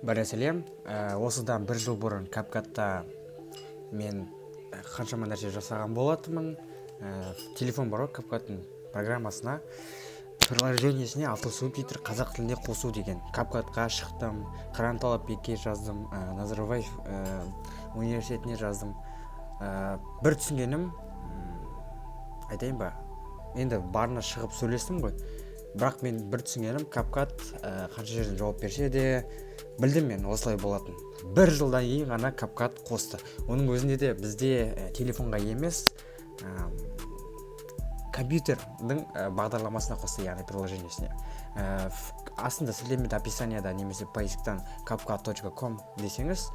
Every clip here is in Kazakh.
Сәлем. Осыдан бір жыл бұрын CapCut'та мен қаншама нәрсе жасаған болатынмын. Телефон бар ғой CapCut'тың программасына, приложениесіне автосубтитр қазақ тілінде қосу деген. CapCut'қа шықтым, Қыран Талапбекке жаздым, Назарбаев университетіне жаздым. Бір түсінгенім, айтайын ба, енді барына шығып сөйлестім ғой. Бірақ мен бір түсінгенім, CapCut қанша жерден жауап берсе де, білдім мен осылай болатын. Бір жылдан кейін ғана CapCut қосты. Оның өзінде де бізде телефонға емес, компьютердің бағдарламасына қосты, яғни приложениесіне. Астында сілтеме описанияда немесе поисктан capcut.com десеңіз,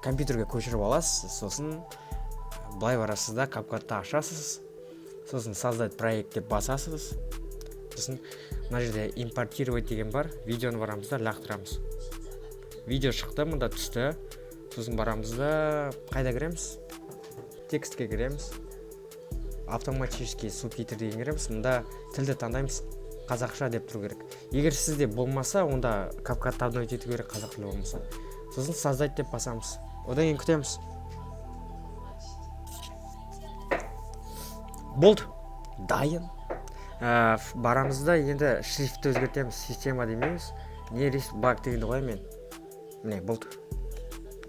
компьютерге көшіріп аласыз, сосын былай барасыз да CapCut'та ашасыз, сосын создать проект деп басасыз. Сосын мына жерде импортировать деген бар, видеоны барамыз да лақтырамыз. Видео шықты, мұнда түсті. Сосын барамыз да қайда кіреміз? Текстке кіреміз. Автоматический субтитр деген кіреміз. Мұнда тілді таңдаймыз, қазақша деп тұру керек. Егер сізде болмаса, онда CapCut обновить ету керек, қазақ тілі болмаса. Сосын создать деп басамыз. Одан кейін күтеміз. Болды. Дайын. Барамызда енді шрифтті өзгертеміз, система демейміз. Не риск баг дегенді қой мен. Міне, болды.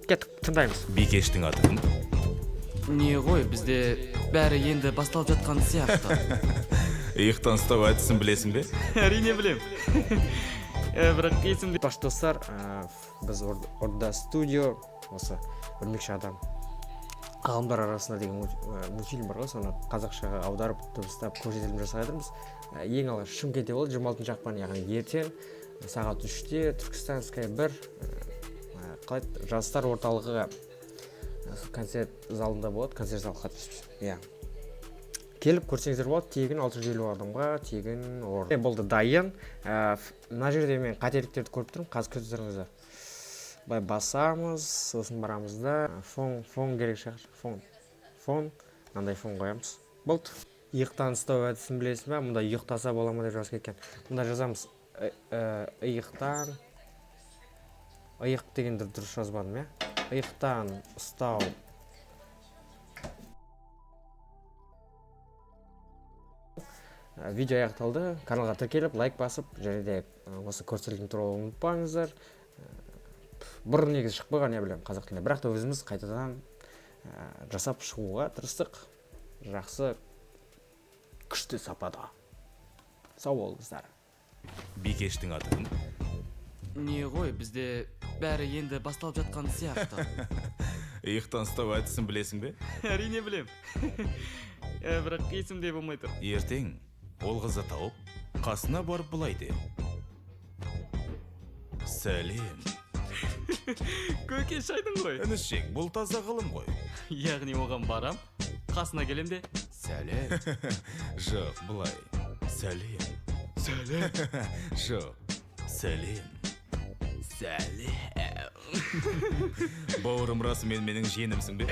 Кеттік, тыңдаймыз. Бикештің аты кім? Не ғой, бізде бәрі енді басталып жатқан сияқты. Иықтан ұстау әдісін білесің бе? Әрине білем. Бірақ есімде. Баш достар, біз Орда студио, осы өрмекші адам ғалымдар арасында деген мультфильм бар ғой, соны қазақшаға аударып дыбыстап көрсетілім жасап жатырмыз. Ең алғаш Шымкентте болды, 26 ақпан, яғни ертең сағат 3-те Түркістанская 1 жастар орталығы концерт залында болады, концерт залы қатысып. Келіп көрсеңіздер болады, тегін 650 адамға, тегін орын. Болды дайын. Мына жерде мен қателіктерді көріп тұрмын, қазір күтіп тұрыңыздар. Бай басамыз, сосын барамыз да фон керек шығар. Фон, мынандай фон қоямыз. Болды. Иықтан ұстау әдісін білесің бе? Мұнда иықтаса бола ма деп жазып кеткен. Мұнда жазамыз иықтан. Иық дегенді дұрыс жазбадым, иықтан ұстау. Видео аяқталды. Каналға тіркеліп, лайк басып, және де осы көрсетілген туралы ұмытпаңыздар. Бұрын негізі шықпаған, не білем, қазақ тілінде. Бірақ та өзіміз қайтадан жасап шығуға тырыстық. Жақсы, күшті сапада. Сау болыңыздар. Бикештің аты кім? Не ғой, бізде бәрі енді басталып жатқан сияқты. Иықтан ұстау әдісін білесің бе? Әрине білем. Бірақ есімде болмай тұр. Ертең ол қызды тауып, қасына барып бұлай де. Сәлем. Көке шайдың ғой. Інішек, бұл таза ғылым ғой. Яғни оған барам, қасына келем де. Сәлем. Жоқ, бұлай. Сәлем. Сәлем. Жоқ, сәлем. Сәлем. Бауырым расымен менің женімсің бе?